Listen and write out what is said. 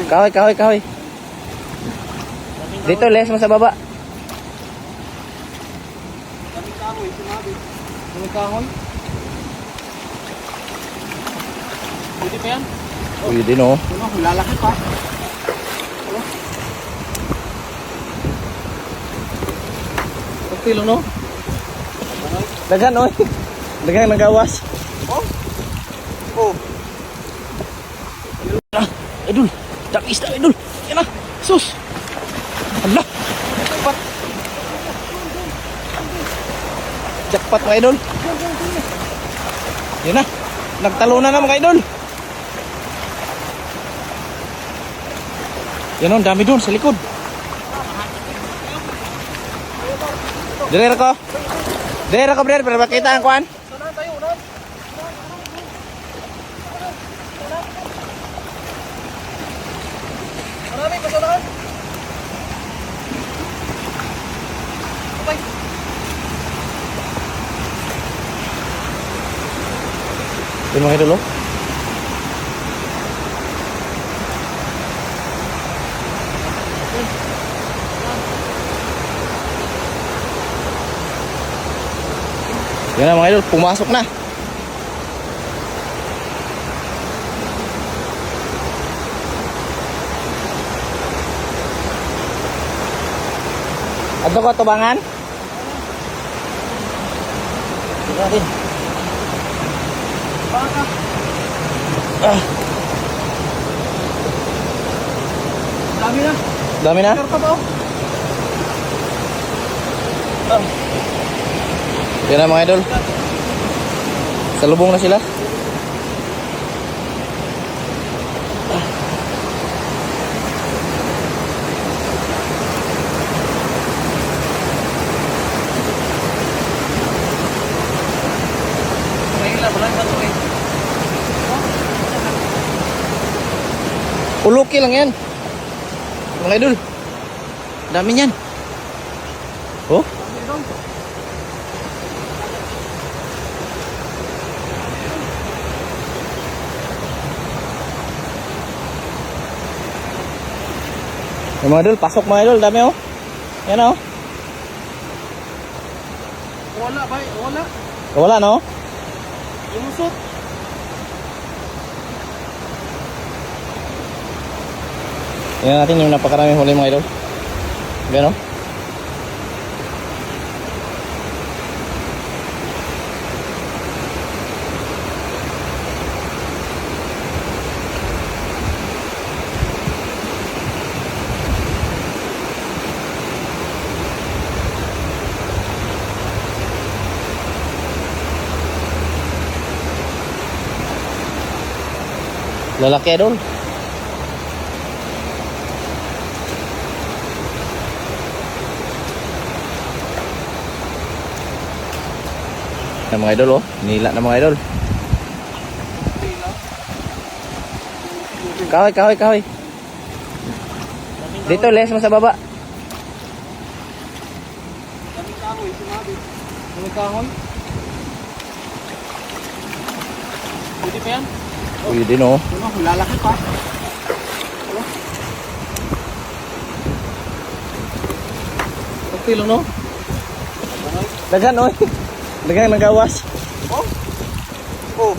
Kahoy, kahoy, kahoy. Dito, les mo sa baba. Daming kahoy, sinabi. Daming kahoy. Pwede pa yan? Pwede no. Ano, lalaki pa. Okay lang, no? Dagan, oy. Dagan ng gawas. Oh. Oh. Idol, dami isda, idol. Yan na, sus. Hala. Jackpot. Jackpot mga idol. Yan na, nagtalunan na mga idol. Yan o, dami doon sa likod. Dire ko. Dire ko, brer, para makita ang kuhan. Saan tayo, unan? Marami pa sa daan. Okay. Yan mga idol, oh. Yan na mga idol, pumasok na. Ato ko tubangan? Tingnan natin. Baka. Ah, Dami na. dami na. Meron pa ba, oh? Ah. Yan na mga idol. Salubong na sila. Uluki lang yan. Mga idol. Dami yan. Oh. Yung mga idol, pasok mga idol, dami oh. Yan oh. Wala ba? Wala. Wala no? Lumusot. Yan natin yung napakaraming huli mga idol. Yan oh. Lalaki idol. Yan mga idol oh. Nila na mga idol. Kahoy, kahoy, kahoy. Dito, les mo sa baba. Daming kahoy, sinabi. Daming kahoy. Pwede pa yan? Pwede no. Ano, lalaki pa. Okay lang, no? Dagan oy. Dagan ng gawas. Oh. Oh.